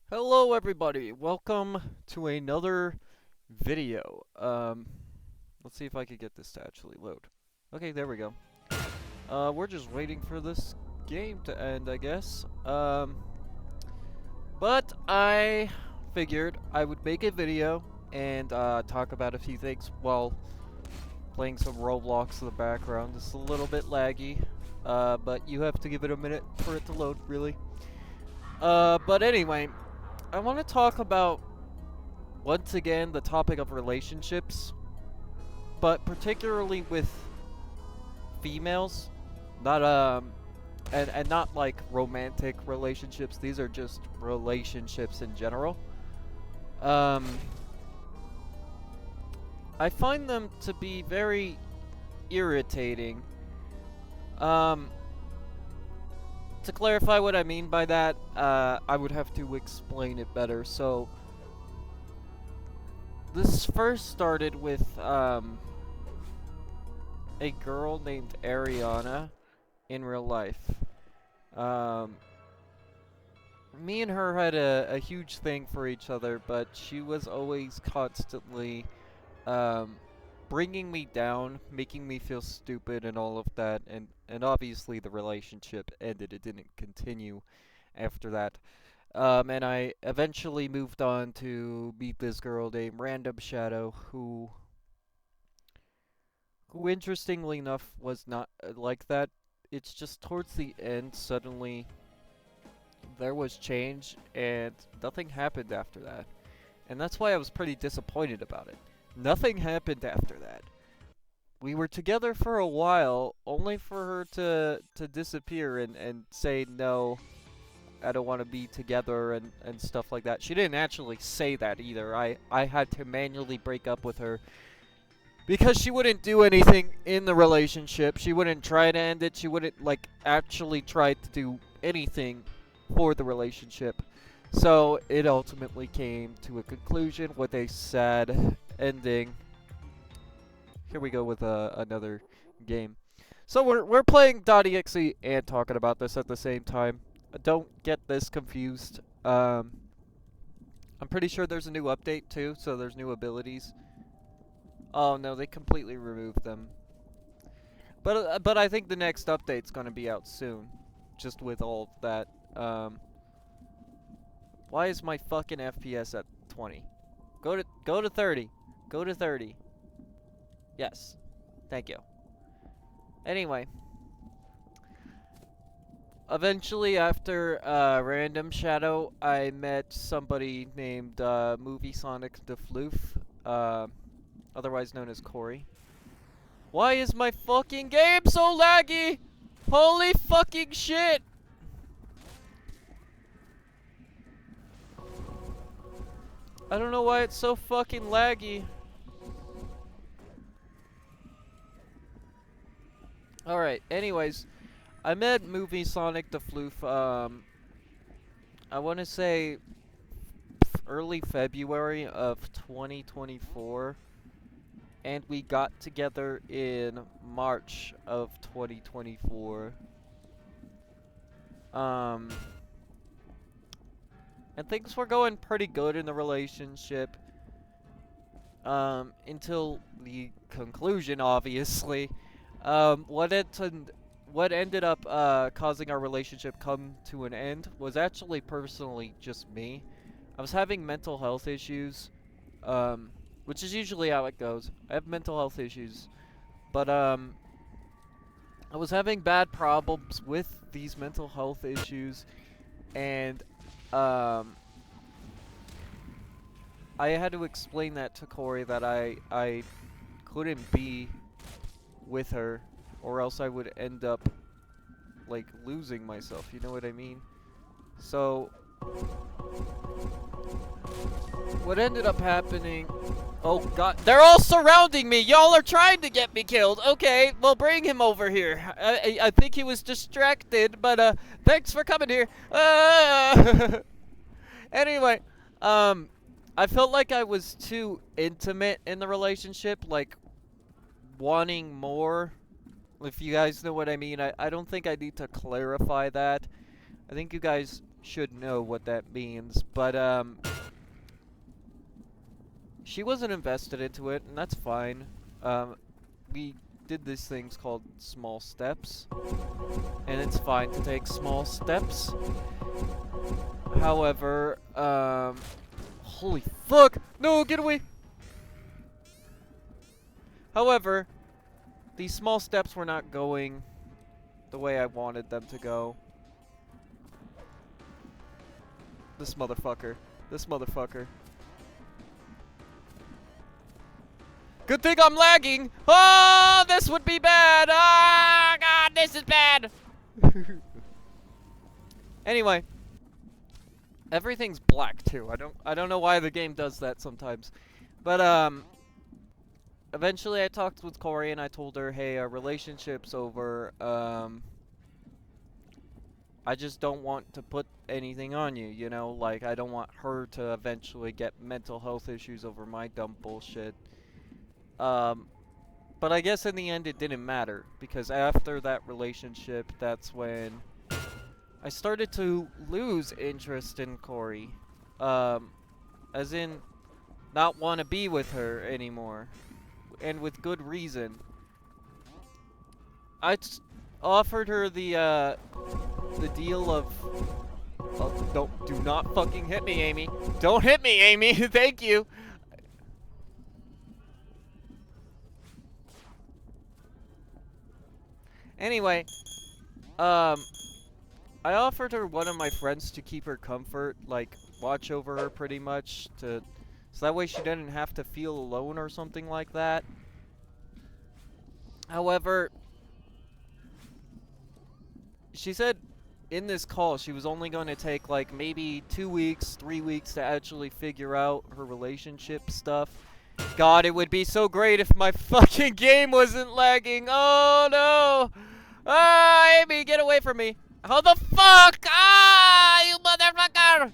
Hello everybody, welcome to another video. Let's see if I can get this to actually load. Okay, there we go. We're just waiting for this game to end, I guess. But I figured I would make a video and talk about a few things while playing some Roblox in the background. It's a little bit laggy, but you have to give it a minute for it to load, really. But anyway, I want to talk about once again the topic of relationships, but particularly with females, not and not like romantic relationships. These are just relationships in general. Um I find them to be very irritating. Um to clarify what I mean by that, I would have to explain it better. So this first started with a girl named Ariana in real life. Um, Me and her had a huge thing for each other, but she was always constantly um, bringing me down, making me feel stupid, and all of that. And obviously, the relationship ended. It didn't continue after that. And I eventually moved on to meet this girl named Random Shadow, who interestingly enough was not like that. It's just towards the end, suddenly there was change and nothing happened after that. And that's why I was pretty disappointed about it. Nothing happened after that. We were together for a while, only for her to disappear and say, no, I don't want to be together and stuff like that. She didn't actually say that either. I had to manually break up with her because she wouldn't do anything in the relationship. She wouldn't try to end it. She wouldn't, like, actually try to do anything for the relationship. So it ultimately came to a conclusion with a sad ending. Here we go with another game. So we're playing .exe and talking about this at the same time. Don't get this confused. I'm pretty sure there's a new update too, so there's new abilities. Oh no, they completely removed them. But I think the next update's gonna be out soon, just with all of that. Why is my fucking FPS at 20? Go to 30. Go to 30. Yes. Thank you. Anyway, eventually after Random Shadow, I met somebody named Movie Sonic the Floof, otherwise known as Corey. Why is my fucking game so laggy? Holy fucking shit! I don't know why it's so fucking laggy. Alright, anyways, I met Movie Sonic the Floof, I want to say early February of 2024, and we got together in March of 2024. Um, and things were going pretty good in the relationship, until the conclusion, obviously. What ended up causing our relationship come to an end was actually personally just me. I was having mental health issues, which is usually how it goes. I have mental health issues, but I was having bad problems with these mental health issues, and um, I had to explain that to Corey that I couldn't be with her, or else I would end up like losing myself. You know what I mean? So what ended up happening? Oh god, they're all surrounding me. Y'all are trying to get me killed. Okay, well bring him over here. I think he was distracted, but thanks for coming here. Anyway, um I felt like I was too intimate in the relationship, like wanting more. If you guys know what I mean, I don't think I need to clarify that. I think you guys should know what that means, but she wasn't invested into it, and that's fine. We did these things called small steps, and it's fine to take small steps. However, holy fuck! No, get away! However, these small steps were not going the way I wanted them to go. This motherfucker. This motherfucker. Good thing I'm lagging! Oh, this would be bad! Oh, God, this is bad! Anyway. Everything's black, too. I don't know why the game does that sometimes. But, eventually I talked with Corey and I told her, hey, our relationship's over. I just don't want to put anything on you, you know? Like, I don't want her to eventually get mental health issues over my dumb bullshit. But I guess in the end it didn't matter, because after that relationship, that's when I started to lose interest in Corey. As in, not want to be with her anymore. And with good reason. I offered her the deal of... Oh, do not fucking hit me, Amy. Don't hit me, Amy. Thank you. Anyway, I offered her one of my friends to keep her comfort, like, watch over her pretty much, so that way she didn't have to feel alone or something like that. However, she said in this call she was only going to take, like, maybe 2 weeks, 3 weeks to actually figure out her relationship stuff. God, it would be so great if my fucking game wasn't lagging. Oh, no. Ah, Amy, get away from me. How the fuck? Ah, you motherfucker.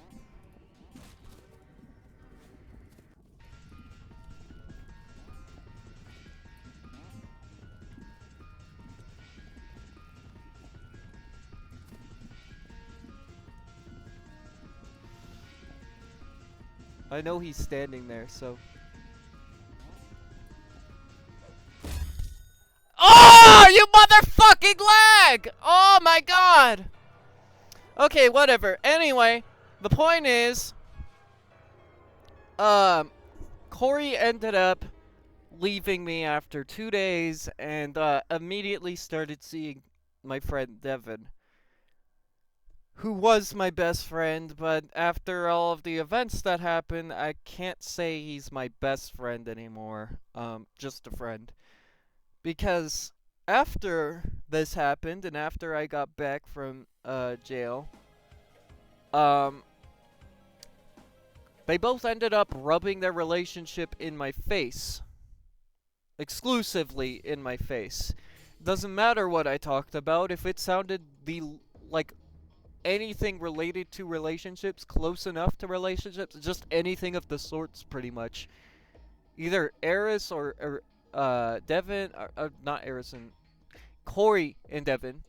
I know he's standing there, so... Oh, you motherfucking lag! Oh my god! Okay, whatever. Anyway, the point is... Corey ended up leaving me after 2 days and immediately started seeing my friend Devin, who was my best friend, but after all of the events that happened, I can't say he's my best friend anymore. Just a friend. Because after this happened, and after I got back from jail, they both ended up rubbing their relationship in my face. Exclusively in my face. Doesn't matter what I talked about, if it sounded like anything related to relationships, close enough to relationships, just anything of the sorts, pretty much. Either Eris or Devin, not Eris and Corey and Devin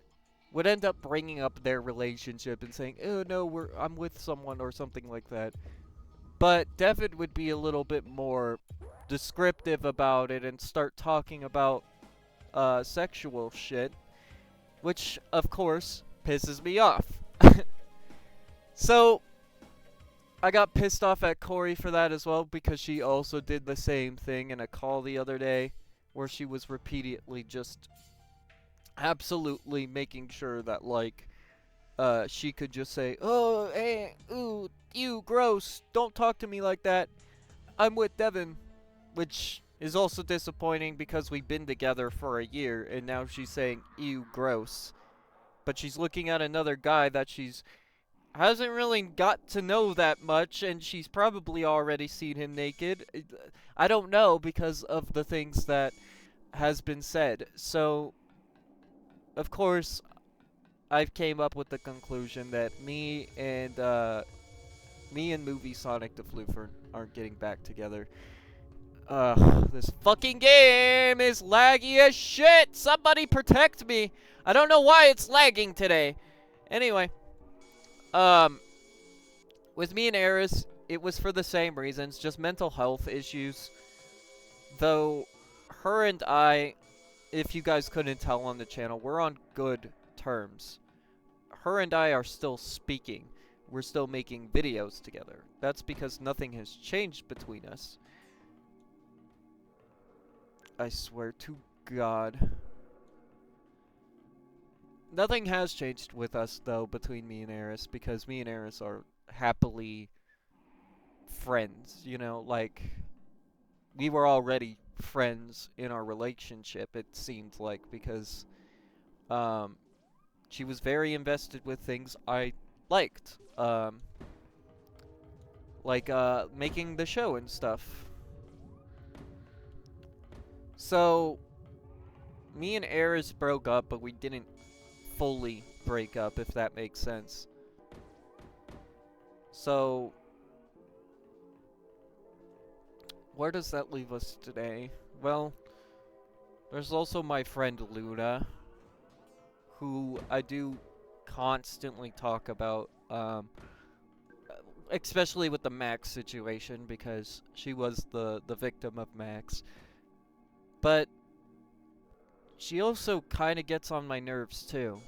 would end up bringing up their relationship and saying, "Oh no, I'm with someone" or something like that. But Devin would be a little bit more descriptive about it and start talking about sexual shit, which of course pisses me off. So I got pissed off at Corey for that as well, because she also did the same thing in a call the other day where she was repeatedly just absolutely making sure that, like, she could just say, "Oh, hey, ooh, you, gross, don't talk to me like that. I'm with Devin," which is also disappointing because we've been together for a year, and now she's saying, "Ew, gross." But she's looking at another guy that she's hasn't really got to know that much, and she's probably already seen him naked. I don't know, because of the things that has been said. So, of course, I've came up with the conclusion that me and Movie Sonic the Floofer aren't getting back together. This fucking game is laggy as shit! Somebody protect me! I don't know why it's lagging today. Anyway, With me and Eris, it was for the same reasons, just mental health issues. Though, her and I, if you guys couldn't tell on the channel, we're on good terms. Her and I are still speaking. We're still making videos together. That's because nothing has changed between us. I swear to God. Nothing has changed with us, though, between me and Eris, because me and Eris are happily friends, you know, like, we were already friends in our relationship, it seemed like, because, um, she was very invested with things I liked, like, making the show and stuff. So, me and Eris broke up, but we didn't fully break up, if that makes sense. So, where does that leave us today? Well, there's also my friend Luna, who I do constantly talk about, especially with the Max situation, because she was the victim of Max. But she also kind of gets on my nerves too.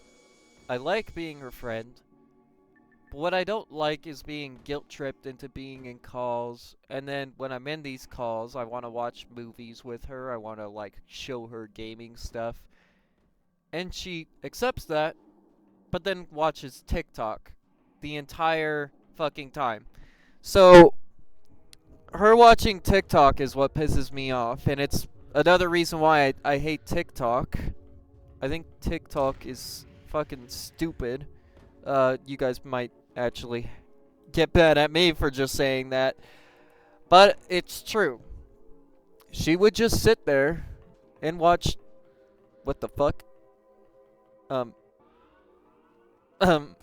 I like being her friend, but what I don't like is being guilt-tripped into being in calls, and then when I'm in these calls, I want to watch movies with her, I want to, like, show her gaming stuff, and she accepts that, but then watches TikTok the entire fucking time. So, her watching TikTok is what pisses me off, and it's another reason why I hate TikTok. I think TikTok is fucking stupid. You guys might actually get mad at me for just saying that, but it's true. She would just sit there and watch. What the fuck? Um. Um.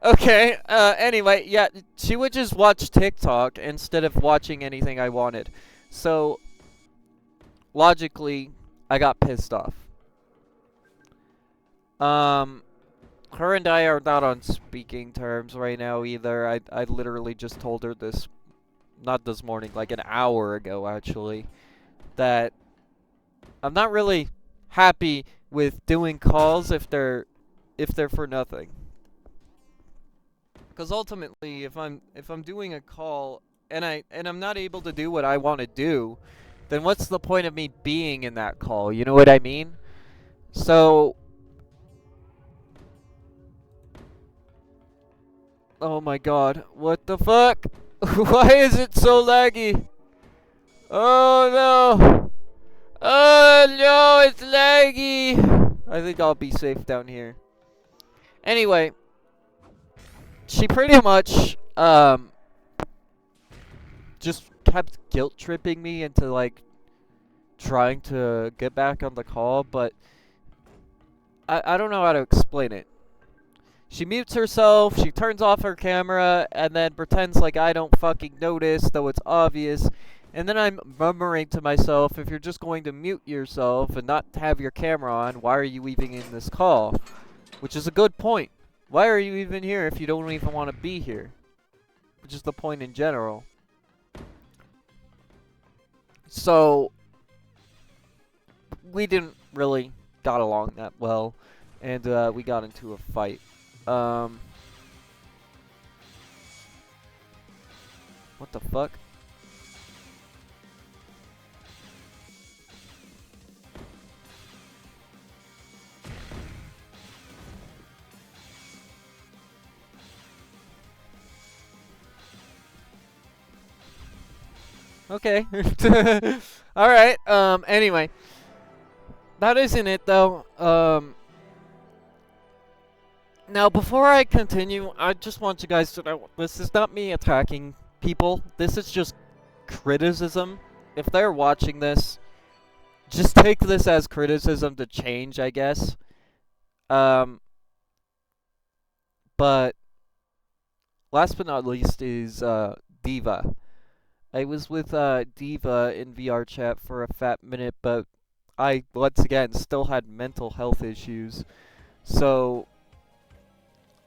Okay, anyway, yeah, she would just watch TikTok instead of watching anything I wanted. So, logically, I got pissed off. Her and I are not on speaking terms right now either. I literally just told her this, not this morning, like an hour ago actually, that I'm not really happy with doing calls if they're for nothing. Because ultimately, if I'm doing a call and I'm not able to do what I want to do, then what's the point of me being in that call? You know what I mean? So, oh my God, what the fuck? Why is it so laggy? Oh no! Oh no, it's laggy! I think I'll be safe down here. Anyway, she pretty much, just kept guilt tripping me into, like, trying to get back on the call, but I don't know how to explain it. She mutes herself, she turns off her camera, and then pretends like I don't fucking notice, though it's obvious. And then I'm murmuring to myself, if you're just going to mute yourself and not have your camera on, why are you even in this call? Which is a good point. Why are you even here if you don't even want to be here? Which is the point in general. So, we didn't really got along that well, and we got into a fight. What the fuck? Okay. Alright, anyway. That isn't it, though. Now, before I continue, I just want you guys to know, this is not me attacking people. This is just criticism. If they're watching this, just take this as criticism to change, I guess. But last but not least is, Diva. I was with, Diva in VR chat for a fat minute, but I, once again, still had mental health issues. So,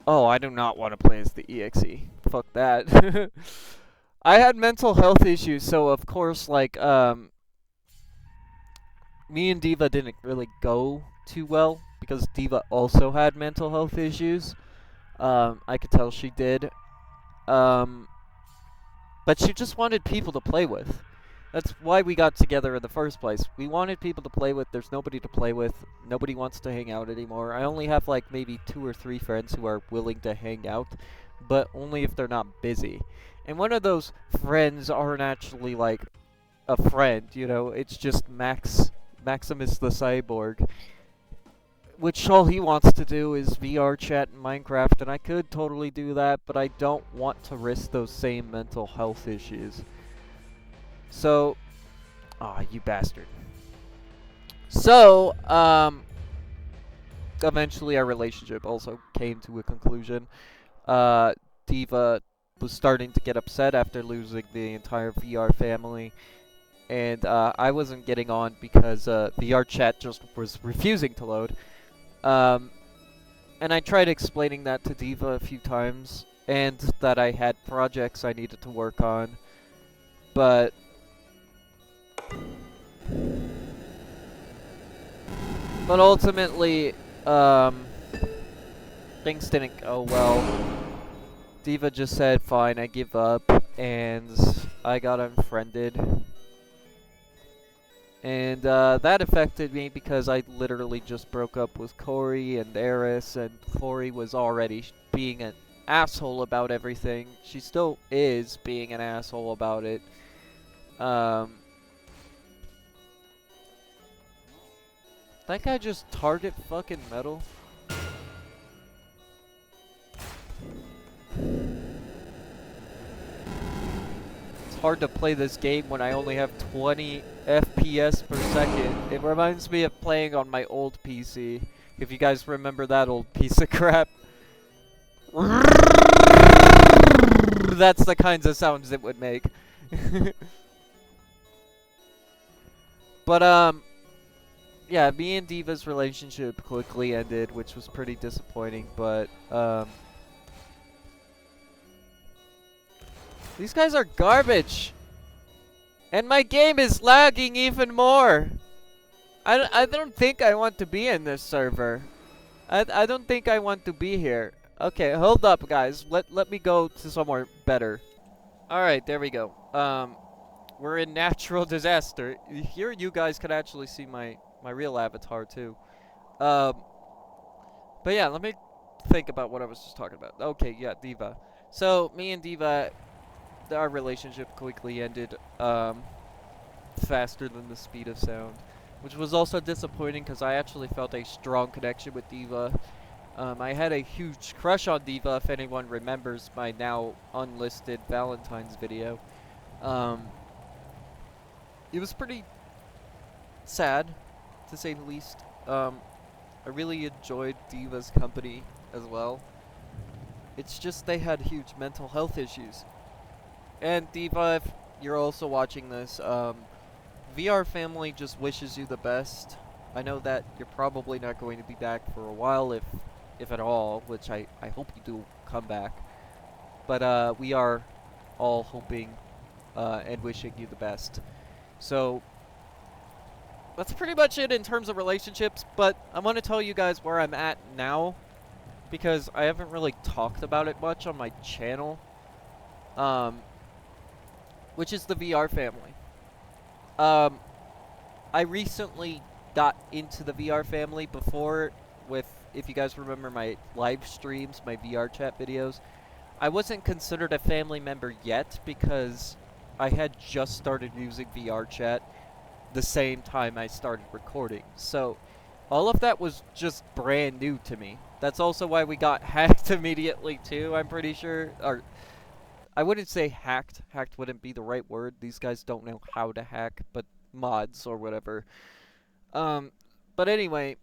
Oh, I do not want to play as the EXE. Fuck that. I had mental health issues, so of course, like, me and Diva didn't really go too well because Diva also had mental health issues. I could tell she did. Um, but she just wanted people to play with. That's why we got together in the first place. We wanted people to play with. There's nobody to play with. Nobody wants to hang out anymore. I only have like maybe 2 or 3 friends who are willing to hang out, but only if they're not busy. And one of those friends aren't actually like a friend, you know, it's just Maximus the Cyborg, which all he wants to do is VR chat in Minecraft, and I could totally do that, but I don't want to risk those same mental health issues. So, aw, you bastard. So, eventually our relationship also came to a conclusion. Diva was starting to get upset after losing the entire VR family, and I wasn't getting on because VR chat just was refusing to load. Um, and I tried explaining that to Diva a few times, and that I had projects I needed to work on, but ultimately, things didn't go well. Diva just said, "Fine, I give up," and I got unfriended. And that affected me because I literally just broke up with Corey and Eris, and Corey was already being an asshole about everything. She still is being an asshole about it. That guy just target fucking metal. It's hard to play this game when I only have 20 FPS per second. It reminds me of playing on my old PC. If you guys remember that old piece of crap. That's the kinds of sounds it would make. But, yeah, me and Diva's relationship quickly ended, which was pretty disappointing, but, these guys are garbage! And my game is lagging even more! I don't think I want to be in this server. I don't think I want to be here. Okay, hold up, guys. Let me go to somewhere better. Alright, there we go. We're in natural disaster. Here you guys could actually see my real avatar, too. Um, but yeah, let me think about what I was just talking about. Okay, yeah, Diva. So, me and Diva, our relationship quickly ended, faster than the speed of sound. Which was also disappointing because I actually felt a strong connection with Diva. I had a huge crush on Diva, if anyone remembers my now unlisted Valentine's video. Um, it was pretty sad, to say the least. I really enjoyed Diva's company as well. It's just they had huge mental health issues. And Diva, if you're also watching this, VR Family just wishes you the best. I know that you're probably not going to be back for a while, if at all, which I hope you do come back. But we are all hoping and wishing you the best. So that's pretty much it in terms of relationships, but I want to tell you guys where I'm at now, because I haven't really talked about it much on my channel, which is the VR family. I recently got into the VR family before with, if you guys remember my live streams, my VR chat videos. I wasn't considered a family member yet because I had just started using VR chat the same time I started recording. So all of that was just brand new to me. That's also why we got hacked immediately too, I'm pretty sure. Or I wouldn't say hacked. Hacked wouldn't be the right word. These guys don't know how to hack, but mods or whatever. Um, but anyway,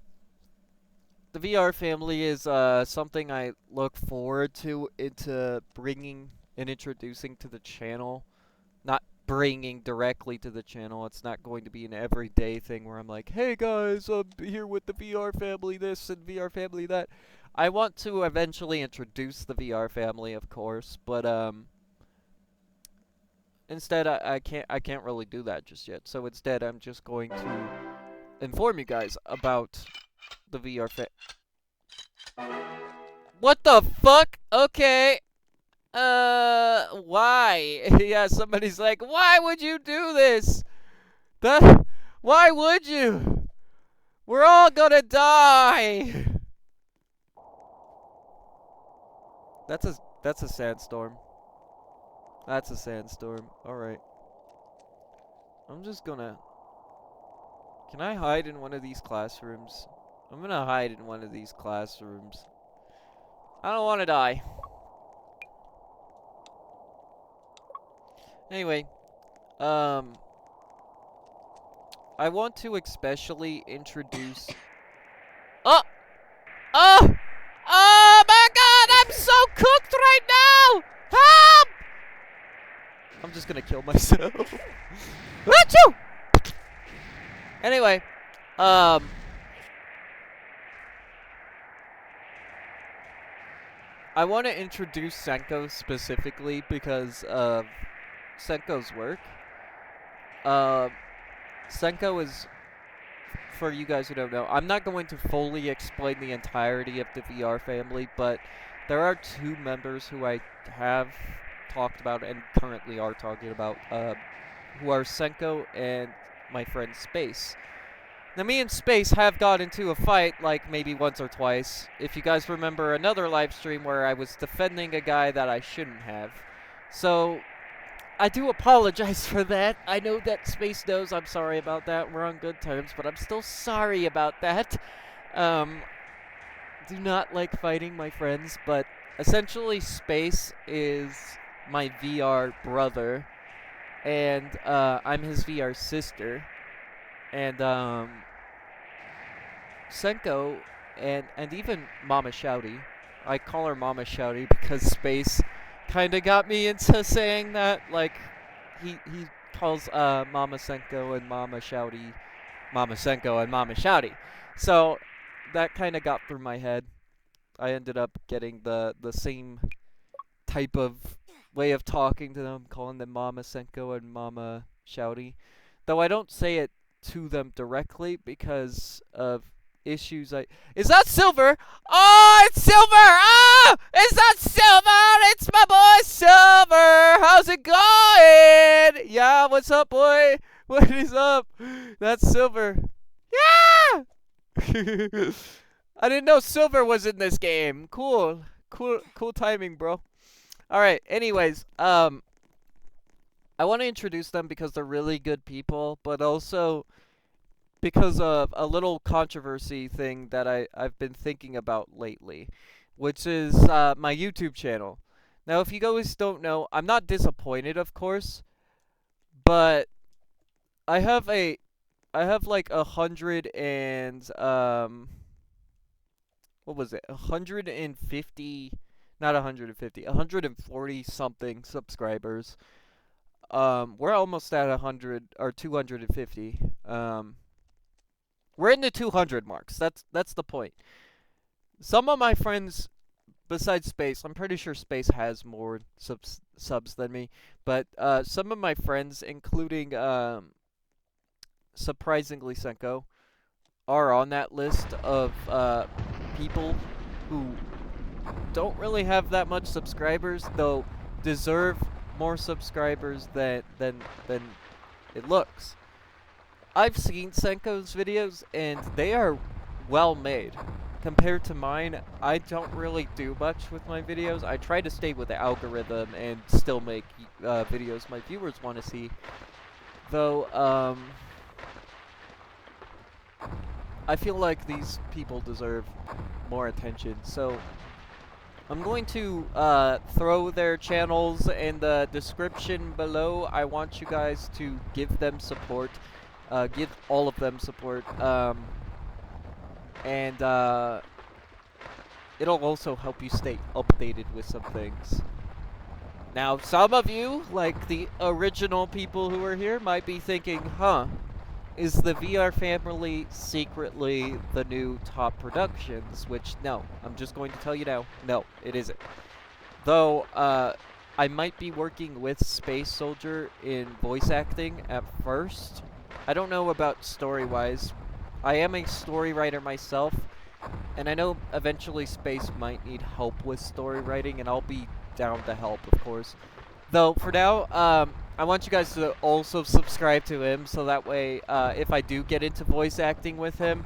the VR family is something I look forward to into bringing and introducing to the channel. Not bringing directly to the channel. It's not going to be an everyday thing where I'm like, hey guys, I'm here with the VR family this and VR family that. I want to eventually introduce the VR family, of course, but instead I can't really do that just yet. So instead, I'm just going to inform you guys about the VR What the fuck? Okay. Why? Yeah, somebody's like, why would you do this? Why would you? We're all gonna die. That's a sandstorm. That's a sandstorm. All right. I'm just gonna. Can I hide in one of these classrooms? I'm gonna hide in one of these classrooms. I don't want to die. Anyway, um, I want to especially introduce. Oh! Oh! Oh my god, I'm so cooked right now! Help! I'm just gonna kill myself. Achoo! Anyway, um, I want to introduce Senko specifically because of Senko's work. Uh, Senko is, for you guys who don't know, I'm not going to fully explain the entirety of the VR family, but there are two members who I have talked about and currently are talking about, who are Senko and my friend Space. Now, me and Space have got into a fight, like, maybe once or twice. If you guys remember another live stream where I was defending a guy that I shouldn't have. So, I do apologize for that. I know that Space knows I'm sorry about that. We're on good terms, but I'm still sorry about that. Do not like fighting my friends, but essentially Space is my VR brother, and I'm his VR sister. And Senko and even Mama Shouty. I call her Mama Shouty because Space kind of got me into saying that. Like, he calls Mama Senko and Mama Shouty Mama Senko and Mama Shouty. So that kind of got through my head. I ended up getting the same type of way of talking to them, calling them Mama Senko and Mama Shouty. Though I don't say it to them directly because of issues Is that Silver? Oh, it's Silver! Oh! Is that Silver? It's my boy Silver! How's it going? Yeah, what's up, boy? What is up? That's Silver. Yeah! I didn't know Silver was in this game. Cool. Cool timing, bro. Alright, anyways, I want to introduce them because they're really good people, but also because of a little controversy thing that I've been thinking about lately, which is my YouTube channel. Now, if you guys don't know, I'm not disappointed, of course, but I have like 100 and what was it? 150, not 150, 140 something subscribers. We're almost at 100 or 250. We're in the 200 marks. That's the point. Some of my friends, besides Space, I'm pretty sure Space has more subs than me, but some of my friends, including surprisingly Senko, are on that list of people who don't really have that much subscribers, though deserve more subscribers than it looks. I've seen Senko's videos, and they are well made. Compared to mine, I don't really do much with my videos. I try to stay with the algorithm and still make videos my viewers want to see. Though, I feel like these people deserve more attention. So, I'm going to throw their channels in the description below. I want you guys to give them support. Give all of them support. And it'll also help you stay updated with some things. Now, some of you, like the original people who are here, might be thinking, huh, is the VR family secretly the new top productions? Which, no, I'm just going to tell you now, no, it isn't. Though, I might be working with Space Soldier in voice acting at first. I don't know about story-wise. I am a story writer myself, and I know eventually Space might need help with story writing, and I'll be down to help, of course. Though, for now, I want you guys to also subscribe to him, so that way, if I do get into voice acting with him,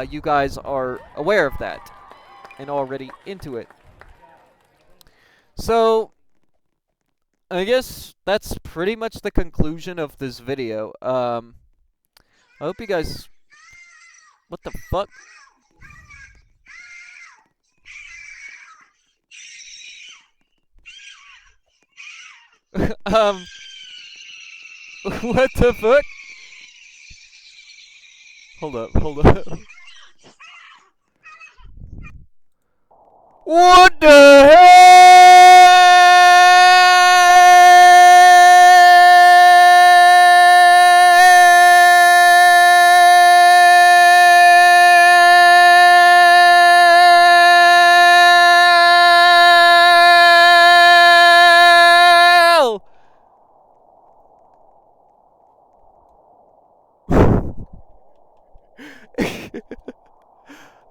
you guys are aware of that, and already into it. So, I guess that's pretty much the conclusion of this video. I hope you guys... What the fuck? um... What the fuck? Hold up, hold up. What the hell?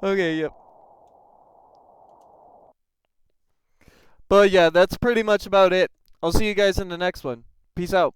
Okay, yep. But yeah, that's pretty much about it. I'll see you guys in the next one. Peace out.